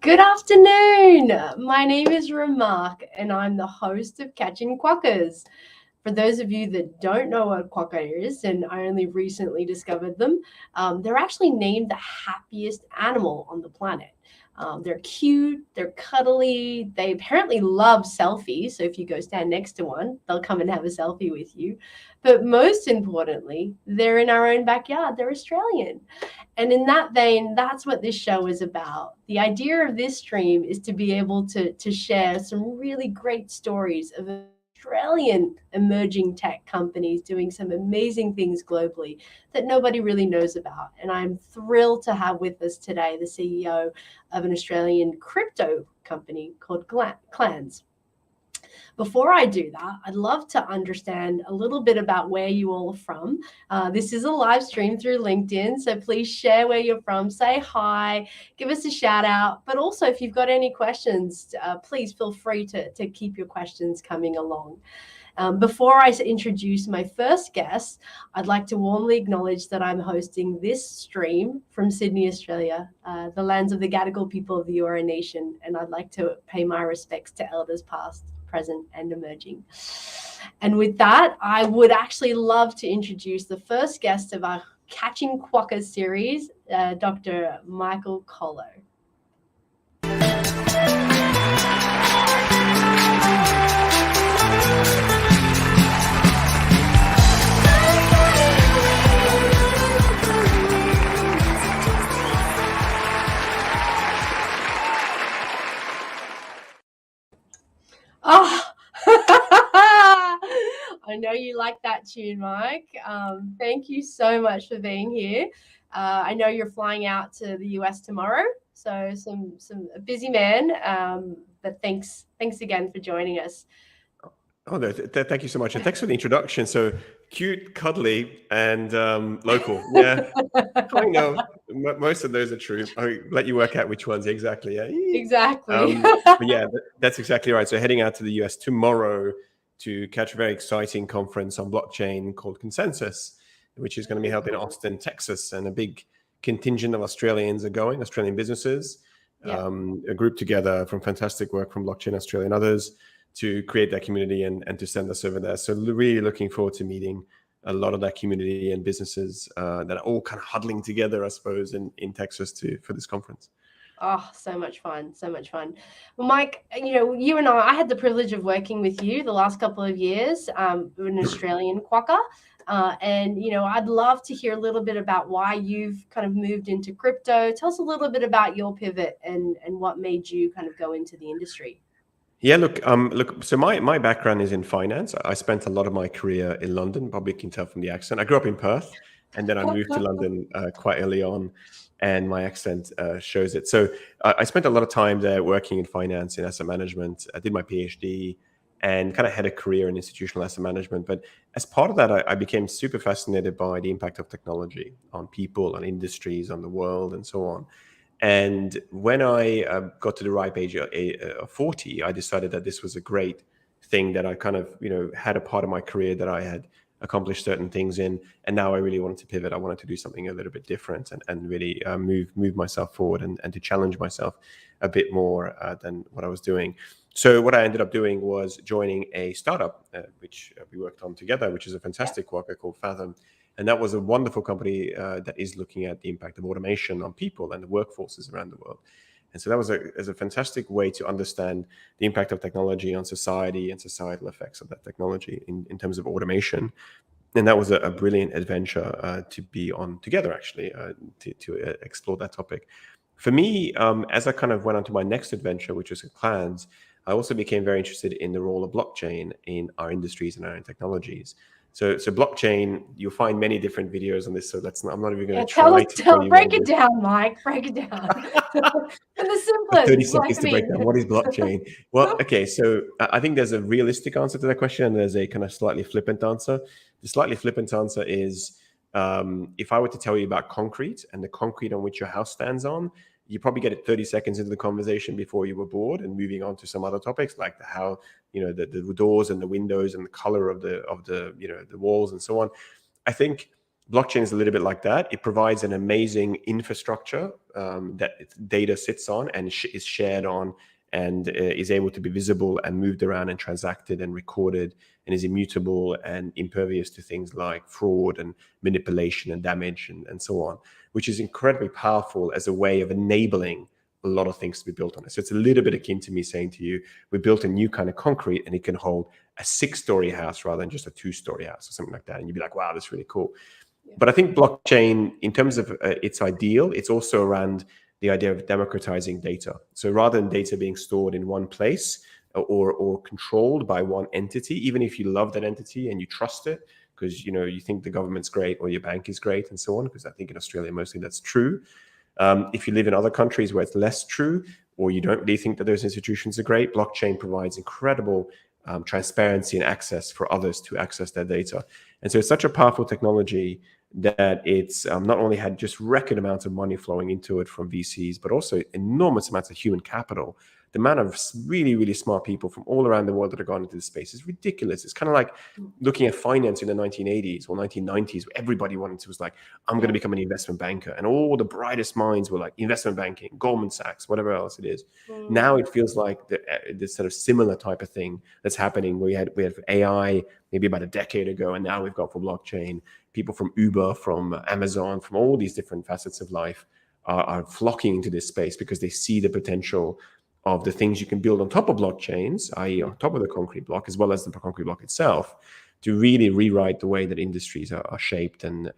Good afternoon. My name is Remark, and I'm the host of Catching Quokkas. For those of you that don't know what quokka is, and I only recently discovered them, they're actually named the happiest animal on the planet. They're cute, they're cuddly, they apparently love selfies. So if you go stand next to one, they'll come and have a selfie with you. But most importantly, they're in our own backyard. They're Australian. And in that vein, that's what this show is about. The idea of this stream is to be able to share some really great stories of Australian emerging tech companies doing some amazing things globally that nobody really knows about. And I'm thrilled to have with us today the CEO of an Australian crypto company called Clanz. Before I do that, I'd love to understand a little bit about where you all are from. This is a live stream through LinkedIn, so please share where you're from, say hi, give us a shout out. But also, if you've got any questions, please feel free to keep your questions coming along. Before I introduce my first guest, I'd like to warmly acknowledge that I'm hosting this stream from Sydney, Australia, the lands of the Gadigal people of the Eora Nation, and I'd like to pay my respects to elders past, present, and emerging. And with that, I would actually love to introduce the first guest of our Catching Quokkas series, Dr. Michael Kolo. Oh, I know you like that tune, Mike. Thank you so much for being here. I know you're flying out to the US tomorrow, so a busy man. But thanks again for joining us. Oh, thank you so much, and thanks for the introduction. So cute, cuddly, and local. Yeah, I know most of those are true. I'll let you work out which ones exactly. Yeah, exactly. But yeah, that's exactly right. So heading out to the US tomorrow to catch a very exciting conference on blockchain called Consensus, which is going to be held in Austin, Texas, and a big contingent of Australians are going. Australian businesses, a group together from fantastic work from Blockchain Australia and others, to create that community and to send us over there. So really looking forward to meeting a lot of that community and businesses that are all kind of huddling together, I suppose, in Texas for this conference. Oh, so much fun. So much fun. Well, Mike, you and I had the privilege of working with you the last couple of years, an Australian quokka. And, I'd love to hear a little bit about why you've kind of moved into crypto. Tell us a little bit about your pivot and what made you kind of go into the industry. Yeah, look. So my background is in finance. I spent a lot of my career in London. Probably can tell from the accent. I grew up in Perth, and then I moved to London quite early on, and my accent shows it. So I spent a lot of time there working in finance, in asset management. I did my PhD and kind of had a career in institutional asset management. But as part of that, I became super fascinated by the impact of technology on people, on industries, on the world, and so on. And when I got to the ripe age of 40, I decided that this was a great thing that I kind of, had a part of my career that I had accomplished certain things in. And now I really wanted to pivot. I wanted to do something a little bit different and really move myself forward and to challenge myself a bit more than what I was doing. So what I ended up doing was joining a startup, which we worked on together, which is a fantastic quokka called Fathom. And that was a wonderful company that is looking at the impact of automation on people and the workforces around the world. And so that was a fantastic way to understand the impact of technology on society and societal effects of that technology in terms of automation. And that was a brilliant adventure to be on together, actually, to explore that topic. For me, as I kind of went on to my next adventure, which was at Clanz, I also became very interested in the role of blockchain in our industries and our technologies. So blockchain, you'll find many different videos on this. So I'm not even going to try to break it down, Mike. Break it down. And the simplest. 30 seconds to break down. What is blockchain? Well, okay. So I think there's a realistic answer to that question, and there's a kind of slightly flippant answer. The slightly flippant answer is, if I were to tell you about concrete and the concrete on which your house stands on, you probably get it 30 seconds into the conversation before you were bored and moving on to some other topics like how, the doors and the windows and the color of the walls and so on. I think Blockchain is a little bit like that. It provides an amazing infrastructure that data sits on and is shared on, and is able to be visible and moved around and transacted and recorded, and is immutable and impervious to things like fraud and manipulation and damage and so on, which is incredibly powerful as a way of enabling a lot of things to be built on it. So it's a little bit akin to me saying to you, we built a new kind of concrete and it can hold a 6-story house rather than just a 2-story house or something like that. And you'd be like, wow, that's really cool. But I think blockchain, in terms of its ideal, it's also around the idea of democratizing data. So rather than data being stored in one place or controlled by one entity, even if you love that entity and you trust it because you think the government's great or your bank is great and so on, because I think in Australia mostly that's true. If you live in other countries where it's less true, or you don't really think that those institutions are great, blockchain provides incredible transparency and access for others to access their data. And so it's such a powerful technology that it's not only had just record amounts of money flowing into it from VCs, but also enormous amounts of human capital. The amount of really, really smart people from all around the world that have gone into this space is ridiculous. It's kind of like looking at finance in the 1980s or 1990s, where everybody was like, I'm going to become an investment banker. And all the brightest minds were like investment banking, Goldman Sachs, whatever else it is. Now it feels like this sort of similar type of thing that's happening. We had AI maybe about a decade ago, and now we've got for blockchain. People from Uber, from Amazon, from all these different facets of life are flocking into this space because they see the potential of the things you can build on top of blockchains, i.e. on top of the concrete block, as well as the concrete block itself, to really rewrite the way that industries are shaped and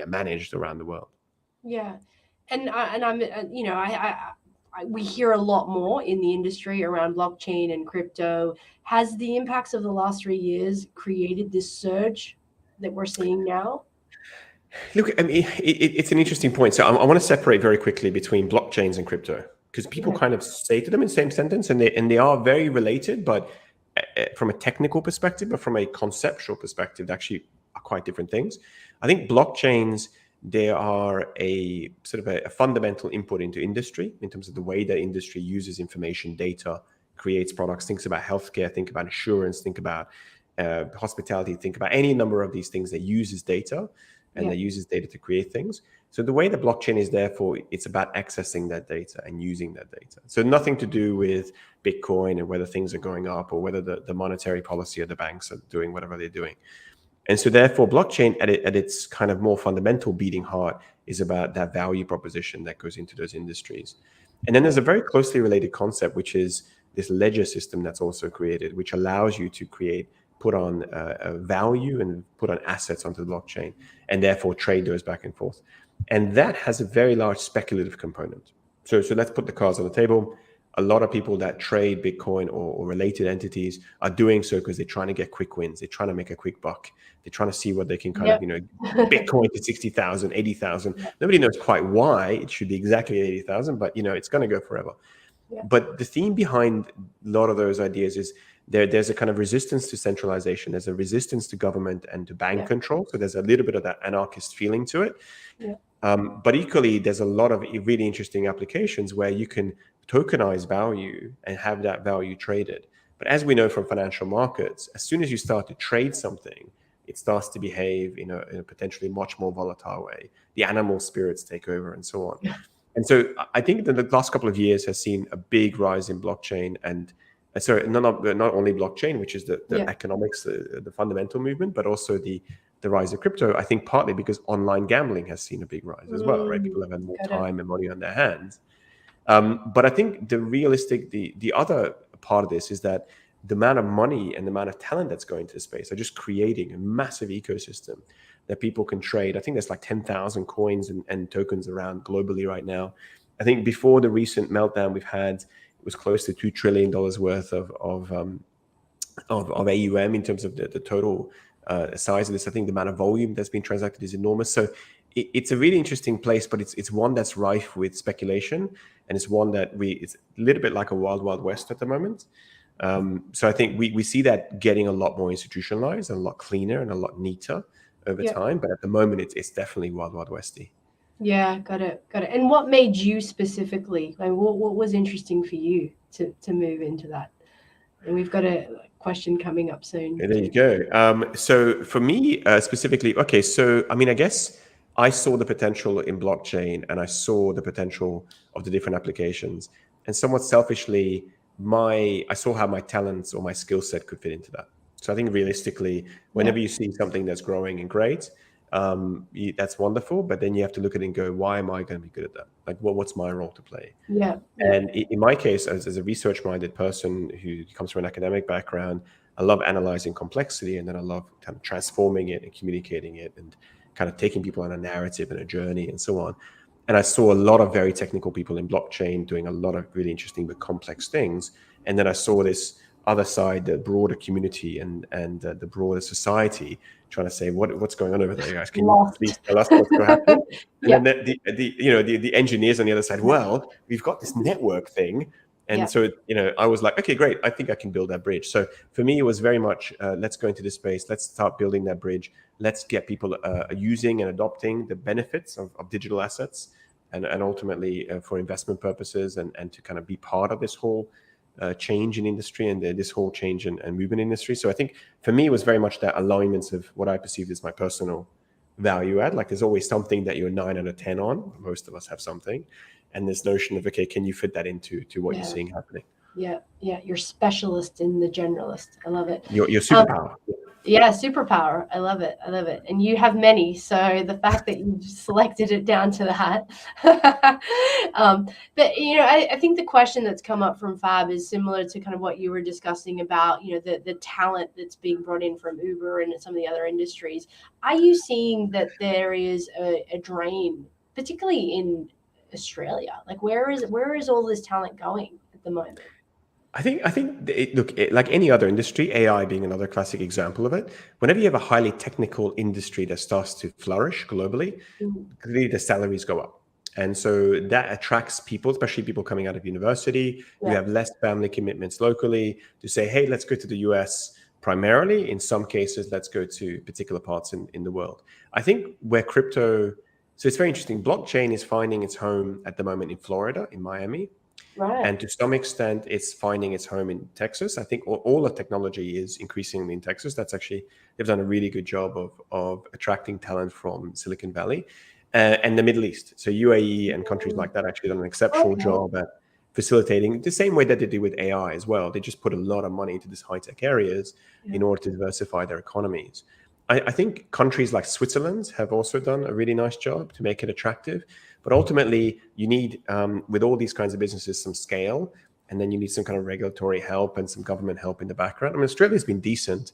managed around the world. Yeah, and I'm we hear a lot more in the industry around blockchain and crypto. Has the impacts of the last 3 years created this surge that we're seeing now? Look, I mean, it's an interesting point. So I want to separate very quickly between blockchains and crypto, because people kind of say to them in the same sentence, and they are very related, but from a technical perspective, but from a conceptual perspective, they actually are quite different things. I think blockchains, they are a sort of a fundamental input into industry in terms of the way that industry uses information, data, creates products, thinks about healthcare, think about insurance, think about hospitality, think about any number of these things that uses data, and that uses data to create things. So the way the blockchain is, therefore, it's about accessing that data and using that data. So nothing to do with Bitcoin and whether things are going up or whether the monetary policy of the banks are doing whatever they're doing. And so therefore, blockchain at its kind of more fundamental beating heart is about that value proposition that goes into those industries. And then there's a very closely related concept, which is this ledger system that's also created, which allows you to put on a value and put on assets onto the blockchain, and therefore trade those back and forth. And that has a very large speculative component. So let's put the cards on the table. A lot of people that trade Bitcoin or related entities are doing so because they're trying to get quick wins. They're trying to make a quick buck. They're trying to see what they can kind of, Bitcoin to 60,000, 80,000. Nobody knows quite why it should be exactly 80,000, but it's going to go forever. But the theme behind a lot of those ideas is there's a kind of resistance to centralization. There's a resistance to government and to bank control. So there's a little bit of that anarchist feeling to it. But equally, there's a lot of really interesting applications where you can tokenize value and have that value traded. But as we know from financial markets, as soon as you start to trade something, it starts to behave in a potentially much more volatile way. The animal spirits take over and so on. And so I think that the last couple of years has seen a big rise in blockchain and not only blockchain, which is the economics, the fundamental movement, but also the rise of crypto. I think partly because online gambling has seen a big rise as well, right? People have had more time and money on their hands. But I think the other part of this is that the amount of money and the amount of talent that's going to space are just creating a massive ecosystem that people can trade. I think there's like 10,000 coins and tokens around globally right now. I think before the recent meltdown we've had, it was close to $2 trillion worth of AUM in terms of the total size of this. I think the amount of volume that's been transacted is enormous. So it's a really interesting place, but it's one that's rife with speculation, and it's one that it's a little bit like a wild, wild west at the moment. So I think we see that getting a lot more institutionalized and a lot cleaner and a lot neater over time. But at the moment, it's definitely wild, wild westy. Yeah, got it. And what made you specifically, like, what was interesting for you to move into that? And we've got question coming up soon. There you go. So for me specifically, okay, so I mean, I guess I saw the potential in blockchain and I saw the potential of the different applications. And somewhat selfishly, I saw how my talents or my skill set could fit into that. So I think realistically, whenever you see something that's growing and great, that's wonderful. But then you have to look at it and go, why am I going to be good at that? Like, what's my role to play? Yeah. And in my case, as a research-minded person who comes from an academic background, I love analyzing complexity, and then I love kind of transforming it and communicating it and kind of taking people on a narrative and a journey and so on. And I saw a lot of very technical people in blockchain doing a lot of really interesting but complex things. And then I saw this other side, the broader community and the broader society trying to say, what's going on over there, guys? Can you please tell us what's going to happen? And then the engineers on the other side, well, we've got this network thing. And so, I was like, okay, great. I think I can build that bridge. So for me, it was very much, let's go into this space. Let's start building that bridge. Let's get people using and adopting the benefits of digital assets and ultimately for investment purposes and to kind of be part of this whole change in industry and this whole change and movement in industry. So I think for me, it was very much that alignment of what I perceived as my personal value add. Like there's always something that you're 9 out of 10 on. Most of us have something. And this notion of, okay, can you fit that into what you're seeing happening? Yeah. You're specialist in the generalist. I love it. Your superpower. Yeah, superpower. I love it. And you have many. So the fact that you selected it down to that. But, I think the question that's come up from Fab is similar to kind of what you were discussing about, the talent that's being brought in from Uber and some of the other industries. Are you seeing that there is a drain, particularly in Australia? Like where is all this talent going at the moment? I think like any other industry, AI being another classic example of it, whenever you have a highly technical industry that starts to flourish globally, clearly the salaries go up. And so that attracts people, especially people coming out of university. You have less family commitments locally to say, hey, let's go to the US primarily. In some cases, let's go to particular parts in the world. I think where crypto, so it's very interesting. Blockchain is finding its home at the moment in Florida, in Miami. Right. And to some extent, it's finding its home in Texas. I think all the technology is increasingly in Texas. That's actually, they've done a really good job of attracting talent from Silicon Valley and the Middle East. So UAE and countries like that actually done an exceptional job at facilitating the same way that they do with AI as well. They just put a lot of money into these high-tech areas in order to diversify their economies. I think countries like Switzerland have also done a really nice job to make it attractive. But ultimately, you need, with all these kinds of businesses, some scale, and then you need some kind of regulatory help and some government help in the background. I mean, Australia's been decent,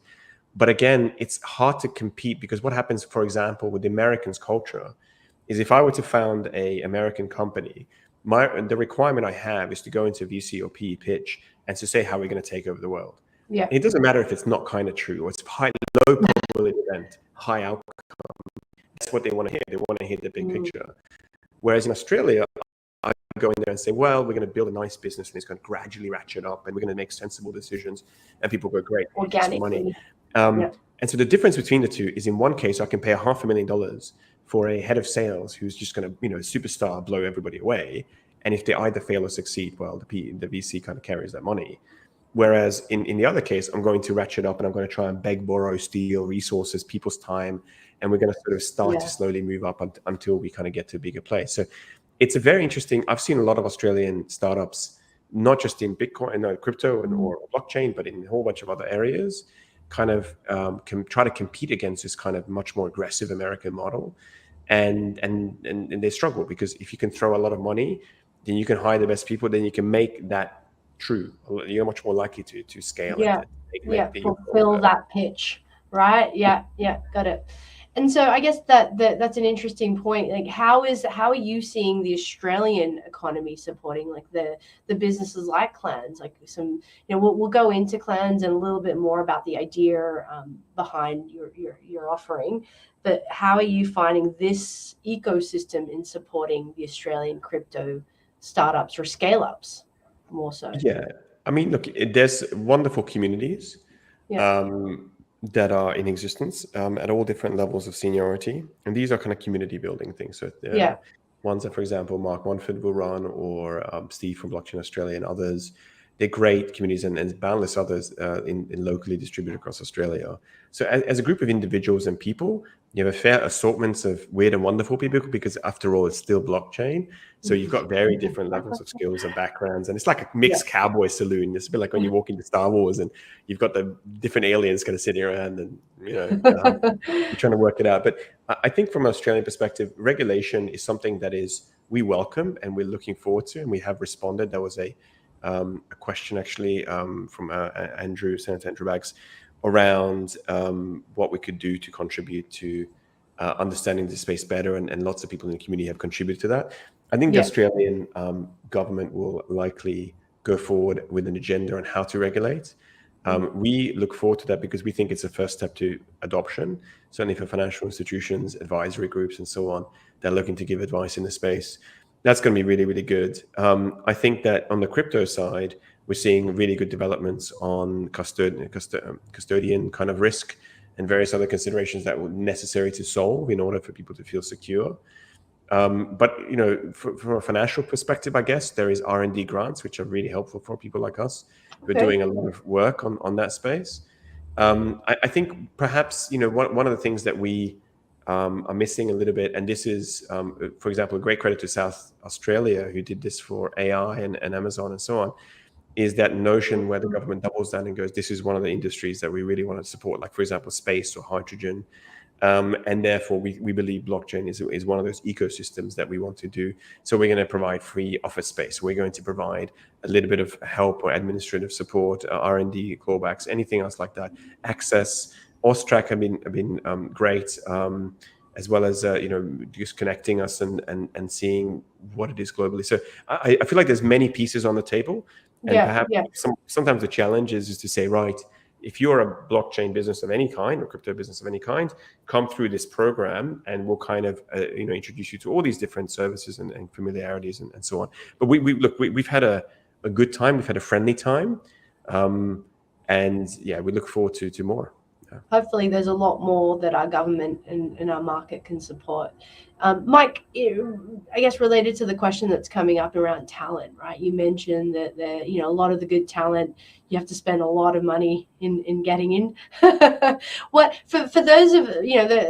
but again, it's hard to compete because what happens, for example, with the Americans' culture is if I were to found a American company, the requirement I have is to go into a VC or PE pitch and to say how we're going to take over the world. Yeah. And it doesn't matter if it's not kind of true or it's high, low probability event, high outcome. That's what they want to hear. They want to hear the big picture. Whereas in Australia, I go in there and say, well, we're going to build a nice business and it's going to gradually ratchet up and we're going to make sensible decisions. And people go, great, organically. Money. And so the difference between the two is in one case, I can pay $500,000 for a head of sales who's just going to, superstar, blow everybody away. And if they either fail or succeed, well, the VC kind of carries that money. Whereas in the other case, I'm going to ratchet up and I'm going to try and beg, borrow, steal resources, people's time. And we're going to sort of start to slowly move up until we kind of get to a bigger place. So it's a very interesting, I've seen a lot of Australian startups, not just in Bitcoin, crypto or blockchain, but in a whole bunch of other areas, kind of can try to compete against this kind of much more aggressive American model. And they struggle because if you can throw a lot of money, then you can hire the best people, then you can make that true. You're much more likely to scale it. Fulfill that pitch, right? Yeah, got it. And so I guess that's an interesting point. Like, how are you seeing the Australian economy supporting like the businesses like Clanz? Like some, we'll go into Clanz and a little bit more about the idea behind your offering. But how are you finding this ecosystem in supporting the Australian crypto startups or scale ups more so? Yeah, I mean, look, there's wonderful communities. That are in existence at all different levels of seniority. And these are kind of community building things. So ones that, for example, Mark Monford will run or Steve from Blockchain Australia and others, they're great communities, and boundless others in locally distributed across Australia. So as a group of individuals and people, you have a fair assortment of weird and wonderful people, because after all, it's still blockchain. So you've got very different levels of skills and backgrounds, and it's like a mixed cowboy saloon. It's a bit like when you walk into Star Wars and you've got the different aliens kind of sitting around, and you're trying to work it out. But I think from an Australian perspective, regulation is something that we welcome and we're looking forward to, and we have responded. There was a question actually from Senator Andrew Baggs around what we could do to contribute to understanding the space better, and lots of people in the community have contributed to that. I think the Australian government will likely go forward with an agenda on how to regulate. We look forward to that because we think it's a first step to adoption, certainly for financial institutions, advisory groups, and so on. They're looking to give advice in the space. That's going to be really, really good. I think that on the crypto side, we're seeing really good developments on custodian kind of risk and various other considerations that were necessary to solve in order for people to feel secure. But from a financial perspective, I guess there is R&D grants, which are really helpful for people like us who are doing a lot of work on that space. I think perhaps one of the things that we are missing a little bit, and this is, for example, a great credit to South Australia, who did this for AI and Amazon and so on, is that notion where the government doubles down and goes, this is one of the industries that we really want to support, like, for example, space or hydrogen. And therefore, we believe blockchain is one of those ecosystems that we want to do. So we're going to provide free office space. We're going to provide a little bit of help or administrative support, R&D clawbacks, anything else like that. Access. Austrac have been great, as well as just connecting us and seeing what it is globally. So I feel like there's many pieces on the table, and perhaps sometimes the challenge is to say, right, if you're a blockchain business of any kind or crypto business of any kind, come through this program and we'll kind of introduce you to all these different services and familiarities and so on. But we've had a good time, we've had a friendly time, and we look forward to more. Hopefully there's a lot more that our government and our market can support. Mike, I guess related to the question that's coming up around talent, right? You mentioned that a lot of the good talent, you have to spend a lot of money in getting in. What for those of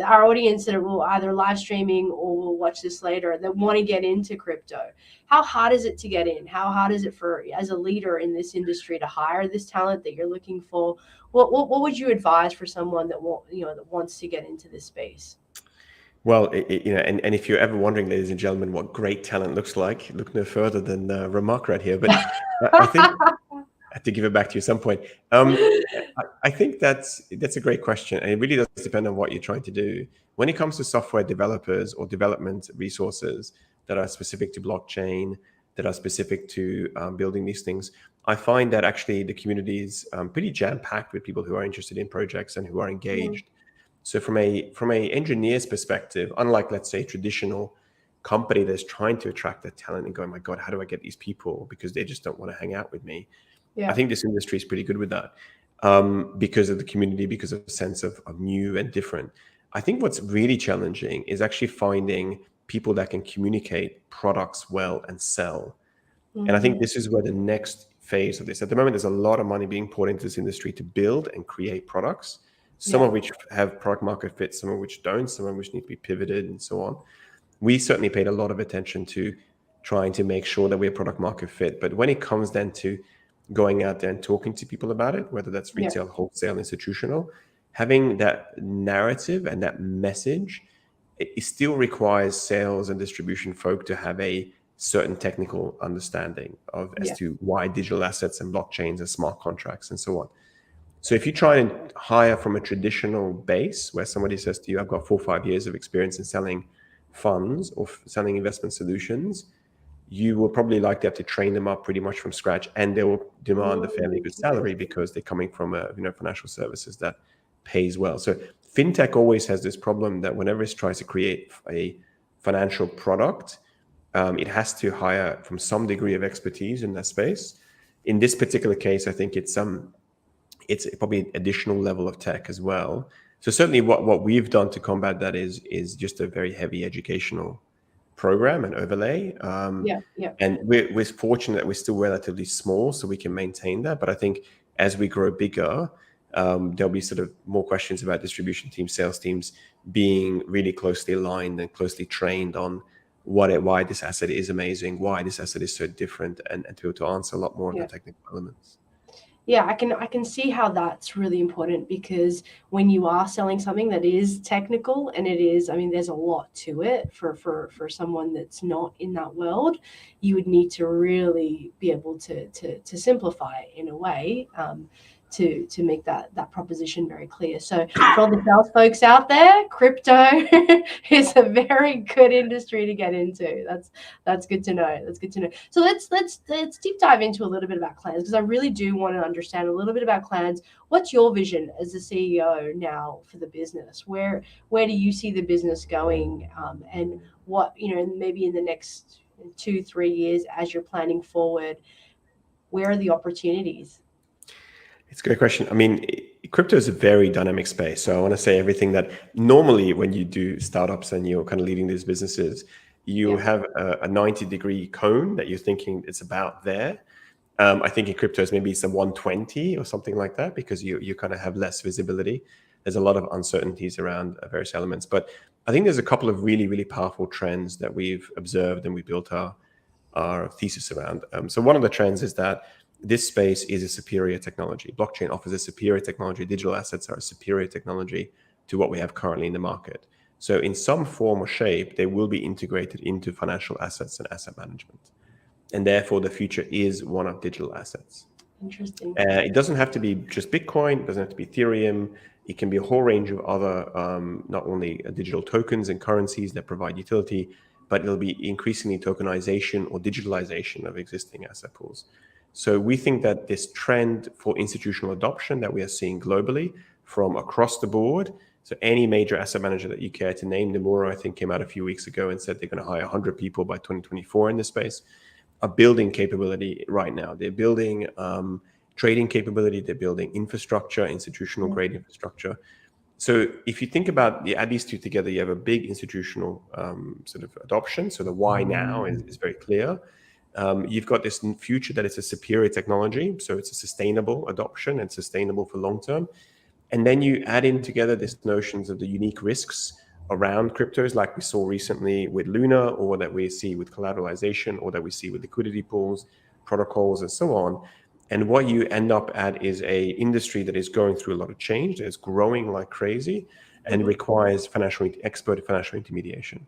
our audience that will either live streaming or will watch this later that want to get into crypto, how hard is it to get in? How hard is it for, as a leader in this industry, to hire this talent that you're looking for? What would you advise for someone that wants to get into this space? Well, and if you're ever wondering, ladies and gentlemen, what great talent looks like, look no further than Remark right here. But I think I have to give it back to you at some point. I think that's a great question, and it really does depend on what you're trying to do. When it comes to software developers or development resources that are specific to blockchain, that are specific to building these things, I find that actually the community is pretty jam-packed with people who are interested in projects and who are engaged. So from a engineer's perspective, unlike, let's say, traditional company that's trying to attract that talent and going, my God, how do I get these people? Because they just don't want to hang out with me. I think this industry is pretty good with that because of the community, because of a sense of new and different. I think what's really challenging is actually finding people that can communicate products well and sell. And I think this is where the next phase of this, at the moment, there's a lot of money being poured into this industry to build and create products, some of which have product market fit, some of which don't, some of which need to be pivoted and so on. We certainly paid a lot of attention to trying to make sure that we're product market fit. But when it comes then to going out there and talking to people about it, whether that's retail, wholesale, institutional, having that narrative and that message, it still requires sales and distribution folk to have a certain technical understanding of as to why digital assets and blockchains and smart contracts and so on. So if you try and hire from a traditional base where somebody says to you, I've got 4 or 5 years of experience in selling funds or selling investment solutions, you will probably likely have to train them up pretty much from scratch, and they will demand a fairly good salary because they're coming from a financial services that pays well. So fintech always has this problem that whenever it tries to create a financial product, it has to hire from some degree of expertise in that space. In this particular case, I think it's probably an additional level of tech as well. So certainly what we've done to combat that is just a very heavy educational program and overlay. Yeah. And we're fortunate that we're still relatively small, so we can maintain that. But I think as we grow bigger, there'll be sort of more questions about distribution teams, sales teams being really closely aligned and closely trained on why this asset is amazing, why this asset is so different, and to be able to answer a lot more of the technical elements. Yeah, I can see how that's really important, because when you are selling something that is technical, and it is, I mean, there's a lot to it for someone that's not in that world, you would need to really be able to simplify it in a way, to make that proposition very clear. So for all the sales folks out there, crypto is a very good industry to get into. That's good to know. That's good to know. So let's deep dive into a little bit about Clanz, because I really do want to understand a little bit about Clanz. What's your vision as the CEO now for the business? Where do you see the business going, and what, maybe in the next 2-3 years as you're planning forward, where are the opportunities? It's a great question. I mean, crypto is a very dynamic space. So I want to say everything that normally when you do startups and you're kind of leading these businesses, you have a 90-degree cone that you're thinking it's about there. I think in cryptos, maybe it's a 120 or something like that, because you kind of have less visibility. There's a lot of uncertainties around various elements. But I think there's a couple of really, really powerful trends that we've observed and we built our thesis around. So one of the trends is that this space is a superior technology. Blockchain offers a superior technology. Digital assets are a superior technology to what we have currently in the market. So in some form or shape, they will be integrated into financial assets and asset management. And therefore, the future is one of digital assets. Interesting. It doesn't have to be just Bitcoin. It doesn't have to be Ethereum. It can be a whole range of other, not only digital tokens and currencies that provide utility, but it'll be increasingly tokenization or digitalization of existing asset pools. So we think that this trend for institutional adoption that we are seeing globally from across the board, so any major asset manager that you care to name, Nomura, I think, came out a few weeks ago and said they're going to hire 100 people by 2024 in this space, are building capability right now. They're building trading capability. They're building infrastructure, institutional grade infrastructure. So if you think about add these two together, you have a big institutional sort of adoption. So the why now is very clear. You've got this future that it's a superior technology, so it's a sustainable adoption and sustainable for long term. And then you add in together these notions of the unique risks around cryptos, like we saw recently with Luna, or that we see with collateralization, or that we see with liquidity pools, protocols, and so on. And what you end up at is a industry that is going through a lot of change, that is growing like crazy, and requires expert financial intermediation.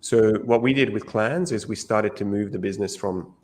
So what we did with Clanz is we started to move the business from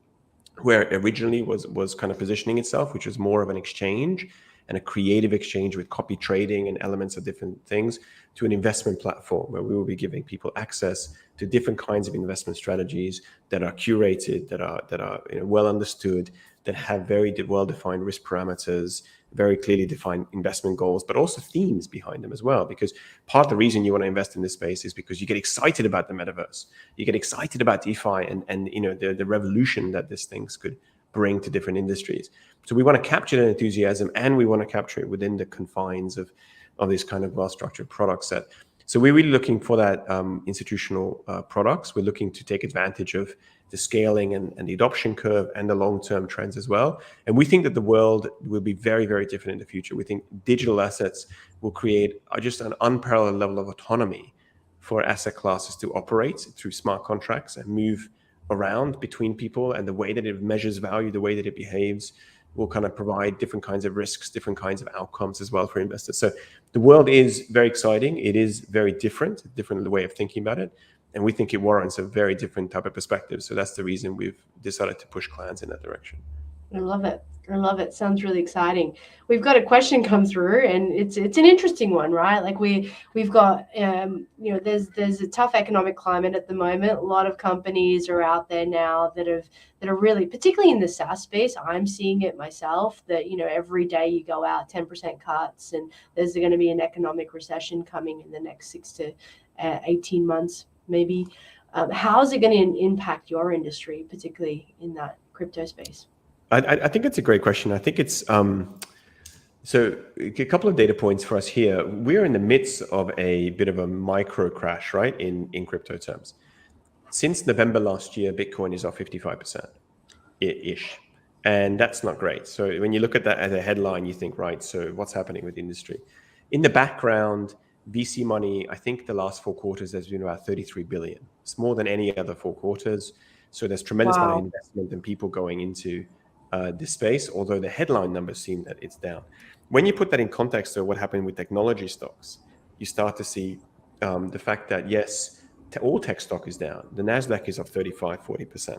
where it originally was kind of positioning itself, which was more of an exchange and a creative exchange with copy trading and elements of different things, to an investment platform where we will be giving people access to different kinds of investment strategies that are curated, that are well understood, that have very well-defined risk parameters, very clearly defined investment goals, but also themes behind them as well. Because part of the reason you want to invest in this space is because you get excited about the metaverse, you get excited about DeFi, and the revolution that these things could bring to different industries. So we want to capture that enthusiasm, and we want to capture it within the confines of this kind of well-structured product set. So we're really looking for that institutional products. We're looking to take advantage of the scaling and the adoption curve and the long-term trends as well. And we think that the world will be very, very different in the future. We think digital assets will create just an unparalleled level of autonomy for asset classes to operate through smart contracts and move around between people, and the way that it measures value, the way that it behaves, will kind of provide different kinds of risks, different kinds of outcomes as well for investors. So the world is very exciting. It is very different way of thinking about it. And we think it warrants a very different type of perspective. So that's the reason we've decided to push Clanz in that direction. I love it. I love it. Sounds really exciting. We've got a question come through, and it's an interesting one, right? Like we've got there's a tough economic climate at the moment. A lot of companies are out there now that are really, particularly in the SaaS space. I'm seeing it myself that every day you go out 10% cuts, and there's going to be an economic recession coming in the next 6 to 18 months, maybe. How is it going to impact your industry, particularly in that crypto space? I think it's a great question. I think it's so a couple of data points for us here. We're in the midst of a bit of a micro crash, right, in crypto terms. Since November last year, Bitcoin is up 55% ish. And that's not great. So when you look at that as a headline, you think, right, so what's happening with the industry? In the background, VC money, I think the last 4 quarters has been about 33 billion. It's more than any other 4 quarters. So there's tremendous amount of Wow. investment and people going into this space, although the headline numbers seem that it's down. When you put that in context of what happened with technology stocks, you start to see the fact that, yes, all tech stock is down. The NASDAQ is up 35, 40%.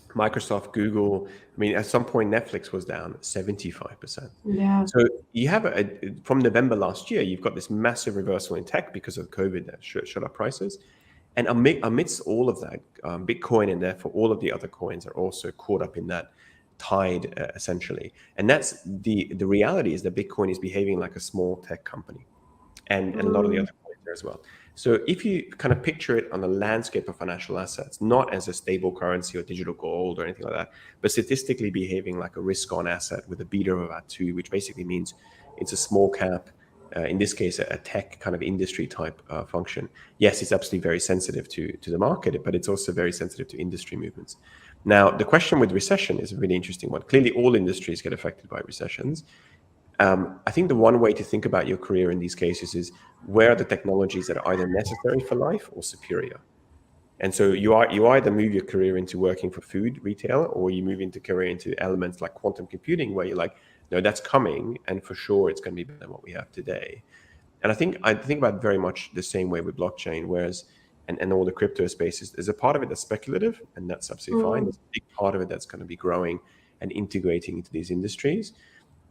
Microsoft, Google, I mean, at some point, Netflix was down 75%. Yeah. So you have, from November last year, you've got this massive reversal in tech because of COVID that shut up prices. And amidst all of that, Bitcoin and therefore all of the other coins are also caught up in that tide, essentially. And that's the reality is that Bitcoin is behaving like a small tech company and a lot of the other coins there as well. So if you kind of picture it on the landscape of financial assets, not as a stable currency or digital gold or anything like that, but statistically behaving like a risk-on asset with a beta of about 2, which basically means it's a small cap, in this case, a tech kind of industry type function. Yes, it's absolutely very sensitive to the market, but it's also very sensitive to industry movements. Now, the question with recession is a really interesting one. Clearly, all industries get affected by recessions. I think the one way to think about your career in these cases is where are the technologies that are either necessary for life or superior. And so you either move your career into working for food retail, or you move into career into elements like quantum computing, where you're like, no, that's coming, and for sure it's going to be better than what we have today. And I think about very much the same way with blockchain, whereas and all the crypto spaces, there's a part of it that's speculative, and that's absolutely fine. There's a big part of it that's going to be growing and integrating into these industries.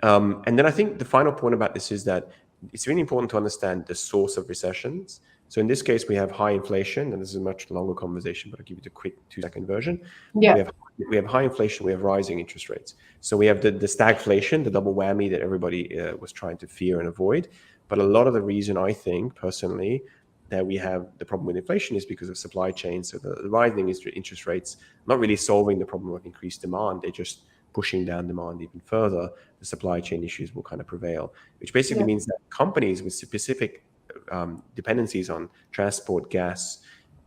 And then I think the final point about this is that it's really important to understand the source of recessions. So in this case, we have high inflation, and this is a much longer conversation, but I'll give you the quick 2-second version. Yeah. We have high inflation, we have rising interest rates. So we have the stagflation, the double whammy that everybody was trying to fear and avoid. But a lot of the reason I think personally that we have the problem with inflation is because of supply chain. So the rising interest rates not really solving the problem of increased demand. They're just pushing down demand even further. The supply chain issues will kind of prevail, which basically means that companies with specific dependencies on transport, gas,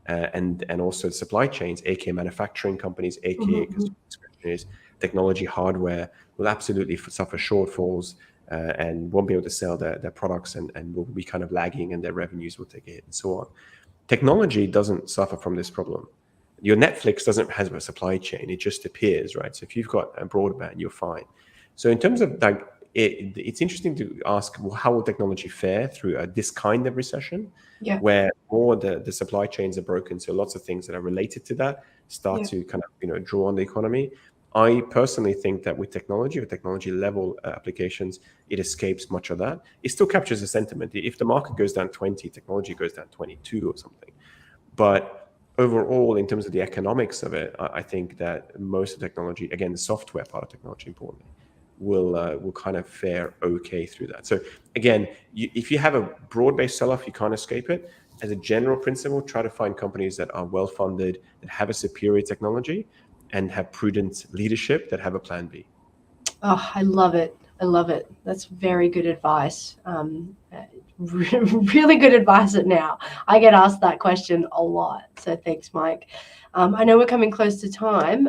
and also supply chains, aka manufacturing companies, aka discretionaries, technology, hardware, will absolutely suffer shortfalls and won't be able to sell their products and will be kind of lagging, and their revenues will take a hit and so on. Technology doesn't suffer from this problem. Your Netflix doesn't have a supply chain; it just appears, right? So if you've got a broadband, you're fine. So in terms of like, it's interesting to ask, well, how will technology fare through this kind of recession, where more the supply chains are broken, so lots of things that are related to that start to kind of draw on the economy. I personally think that with technology or technology level applications, it escapes much of that. It still captures the sentiment. If the market goes down 20, technology goes down 22 or something. But overall, in terms of the economics of it, I think that most of the technology, again, the software part of technology, importantly, will kind of fare okay through that. So again, if you have a broad-based sell-off, you can't escape it. As a general principle, try to find companies that are well-funded, that have a superior technology, and have prudent leadership that have a plan B. Oh, I love it. I love it. That's very good advice. Really good advice now. I get asked that question a lot. So thanks, Mike. I know we're coming close to time.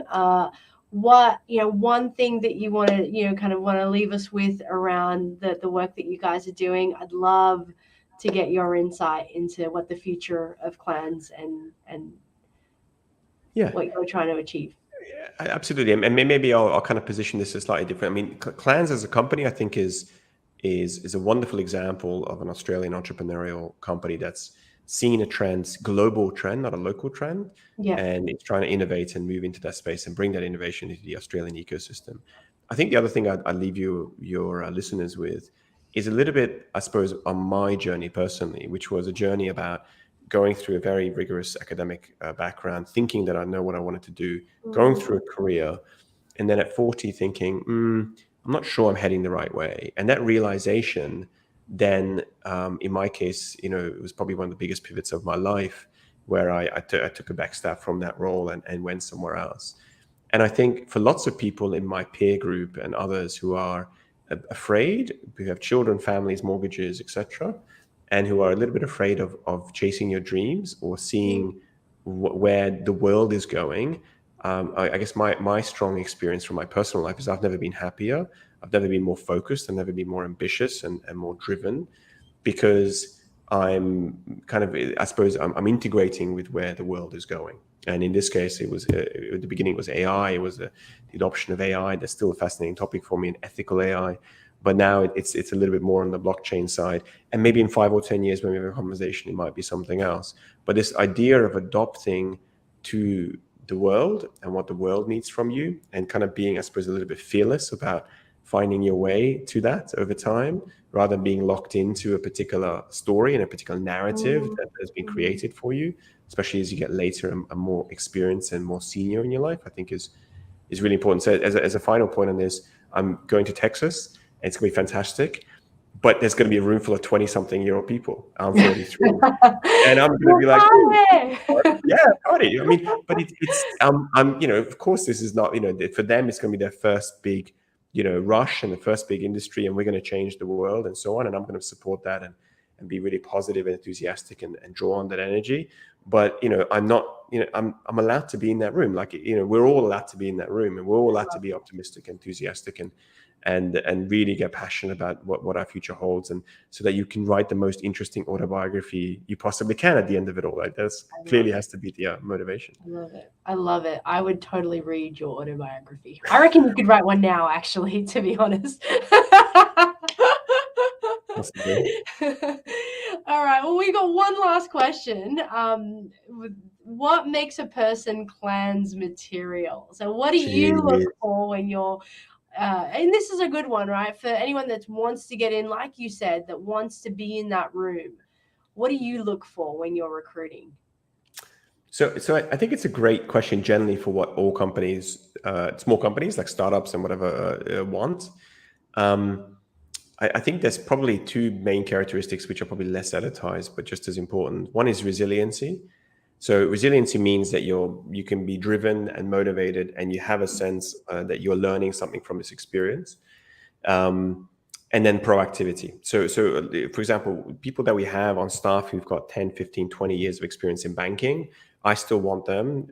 What, one thing that you want to, kind of want to leave us with around the work that you guys are doing? I'd love to get your insight into what the future of Clanz and what you're trying to achieve. Absolutely, and maybe I'll kind of position this as slightly different. I mean, Clanz as a company, I think is a wonderful example of an Australian entrepreneurial company that's seen a trend, global trend, not a local trend, and it's trying to innovate and move into that space and bring that innovation into the Australian ecosystem. I think the other thing I'd leave your listeners with is a little bit, I suppose, on my journey personally, which was a journey about going through a very rigorous academic background, thinking that I know what I wanted to do, going through a career, and then at 40 thinking, I'm not sure I'm heading the right way. And that realization then, in my case, it was probably one of the biggest pivots of my life, where I took a back step from that role and went somewhere else. And I think for lots of people in my peer group and others who are afraid, who have children, families, mortgages, etc., and who are a little bit afraid of chasing your dreams or seeing where the world is going, I guess my strong experience from my personal life is I've never been happier. I've never been more focused. I've never been more ambitious and more driven, because I'm kind of, I suppose, I'm integrating with where the world is going. And in this case, it was at the beginning, it was AI. It was the adoption of AI. That's still a fascinating topic for me, and ethical AI. But now it's a little bit more on the blockchain side. And maybe in 5 or 10 years, when we have a conversation, it might be something else. But this idea of adopting to the world and what the world needs from you, and kind of being, I suppose, a little bit fearless about finding your way to that over time, rather than being locked into a particular story and a particular narrative that has been created for you, especially as you get later and more experienced and more senior in your life, I think is really important. So as a final point on this, I'm going to Texas, and it's going to be fantastic, but there's going to be a room full of 20-something-year-old people. I'm 43. And I'm going to be like, yeah, party. I mean, but I'm, of course, this is not, for them, it's going to be their first big, rush, and the first big industry, and we're going to change the world and so on. And I'm going to support that and be really positive and enthusiastic and draw on that energy. But, I'm not, I'm allowed to be in that room. Like, we're all allowed to be in that room, and we're all allowed to be optimistic, enthusiastic, and really get passionate about what our future holds, and so that you can write the most interesting autobiography you possibly can at the end of it all. Like, that's clearly has to be the motivation. I love it. I love it. I would totally read your autobiography. I reckon you could write one now, actually, to be honest. All right. Well, we got one last question. What makes a person Clanz material? So what do you look for when you're and this is a good one, right? For anyone that wants to get in, like you said, that wants to be in that room. What do you look for when you're recruiting? So I think it's a great question generally for what all companies, small companies like startups and whatever, want. I think there's probably two main characteristics which are probably less advertised, but just as important. One is resiliency. So resiliency means that you can be driven and motivated, and you have a sense that you're learning something from this experience. And then proactivity. So for example, people that we have on staff who've got 10, 15, 20 years of experience in banking, I still want them,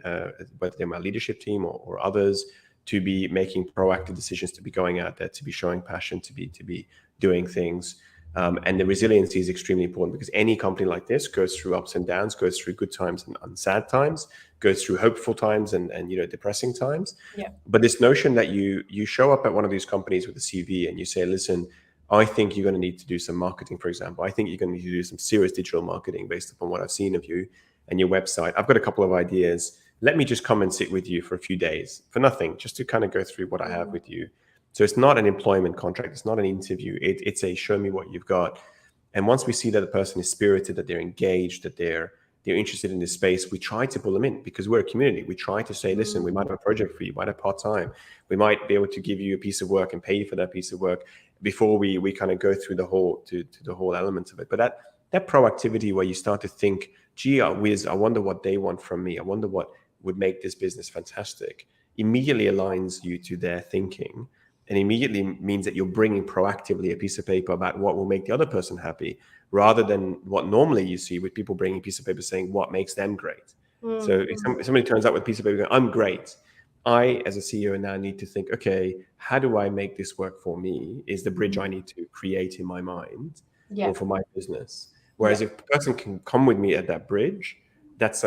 whether they're my leadership team or others, to be making proactive decisions, to be going out there, to be showing passion, to be doing things. And the resiliency is extremely important, because any company like this goes through ups and downs, goes through good times and sad times, goes through hopeful times and depressing times. Yeah. But this notion that you show up at one of these companies with a CV and you say, listen, I think you're going to need to do some marketing, for example. I think you're going to need to do some serious digital marketing based upon what I've seen of you and your website. I've got a couple of ideas. Let me just come and sit with you for a few days for nothing, just to kind of go through what I have with you. So it's not an employment contract. It's not an interview. It's a show me what you've got. And once we see that the person is spirited, that they're engaged, that they're interested in this space, we try to pull them in, because we're a community. We try to say, listen, we might have a project for you, we might have part-time. We might be able to give you a piece of work and pay you for that piece of work before we kind of go through the whole to the whole elements of it. But that proactivity, where you start to think, gee, I wonder what they want from me. I wonder what would make this business fantastic, immediately aligns you to their thinking, and immediately means that you're bringing proactively a piece of paper about what will make the other person happy, rather than what normally you see with people bringing a piece of paper saying what makes them great. So if somebody turns up with a piece of paper going, I'm great, I, as a CEO, now need to think, okay, how do I make this work for me? Is the bridge I need to create in my mind or for my business? Whereas if a person can come with me at that bridge, that's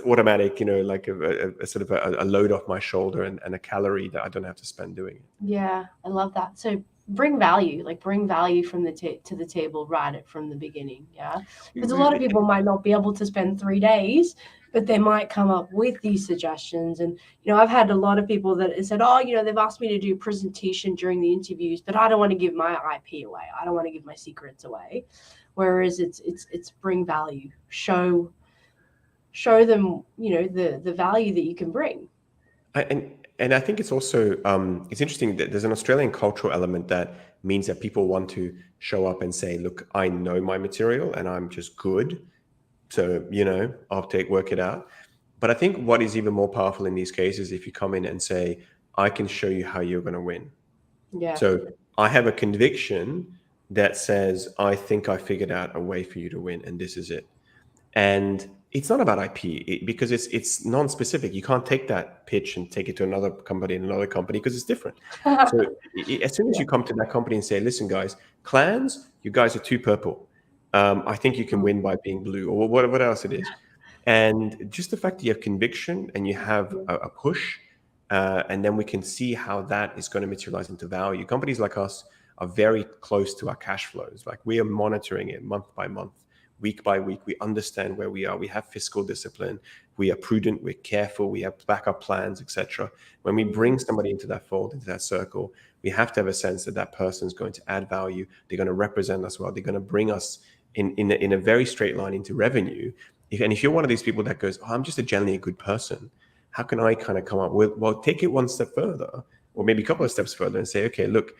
automatic, like a sort of a load off my shoulder and a calorie that I don't have to spend doing it. Yeah, I love that. So bring value from to the table right from the beginning. Yeah, because a lot of people might not be able to spend 3 days, but they might come up with these suggestions. And I've had a lot of people that said, oh, they've asked me to do a presentation during the interviews, but I don't want to give my IP away. I don't want to give my secrets away. Whereas it's bring value, show them the value that you can bring. And I think it's also it's interesting that there's an Australian cultural element that means that people want to show up and say, look, I know my material and I'm just good, so I'll work it out. But I think what is even more powerful in these cases, if you come in and say, I can show you how you're going to win. Yeah. So I have a conviction that says, I think I figured out a way for you to win, and this is it. And It's not about IP because it's non-specific. You can't take that pitch and take it to another company and another company because it's different. So as soon as you come to that company and say, listen, guys, Clanz, you guys are too purple. I think you can win by being blue, or what else it is. And just the fact that you have conviction and you have a push, and then we can see how that is going to materialize into value. Companies like us are very close to our cash flows. Like, we are monitoring it month by month, week by week. We understand where we are. We have fiscal discipline. We are prudent. We're careful. We have backup plans, etc. When we bring somebody into that fold, into that circle, we have to have a sense that that person is going to add value. They're going to represent us well. They're going to bring us in a very straight line into revenue. If you're one of these people that goes, oh, I'm just generally a good person, how can I kind of come up with, well, take it one step further, or maybe a couple of steps further, and say, okay, look,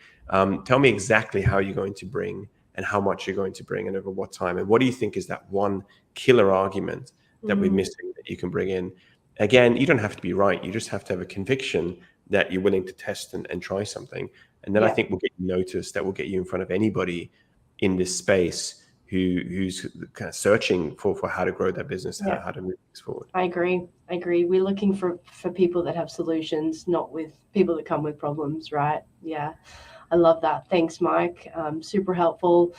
tell me exactly how you're going to bring and how much you're going to bring and over what time. And what do you think is that one killer argument that we're missing that you can bring in? Again, you don't have to be right. You just have to have a conviction that you're willing to test and try something. And then I think we'll get you noticed. That will get you in front of anybody in this space who's kind of searching for how to grow their business, how to move things forward. I agree. We're looking for people that have solutions, not with people that come with problems, right? Yeah. I love that. Thanks, Mike. Super helpful.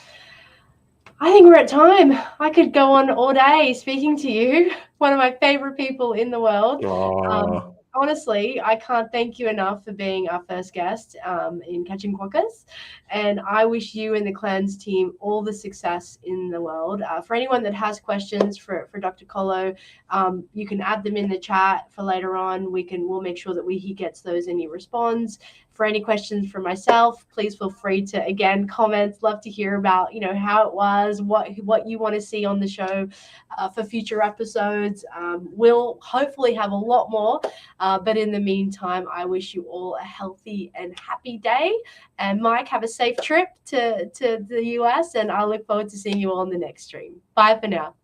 I think we're at time. I could go on all day speaking to you, one of my favorite people in the world. Honestly, I can't thank you enough for being our first guest in Catching Quokkas. And I wish you and the Clanz team all the success in the world. For anyone that has questions for Dr. Kolo, you can add them in the chat for later on. We'll make sure that he gets those and he responds. For any questions for myself, please feel free to, again, comment. Love to hear about, how it was, what you want to see on the show for future episodes. We'll hopefully have a lot more. But in the meantime, I wish you all a healthy and happy day. And Mike, have a safe trip to the US. And I look forward to seeing you all on the next stream. Bye for now.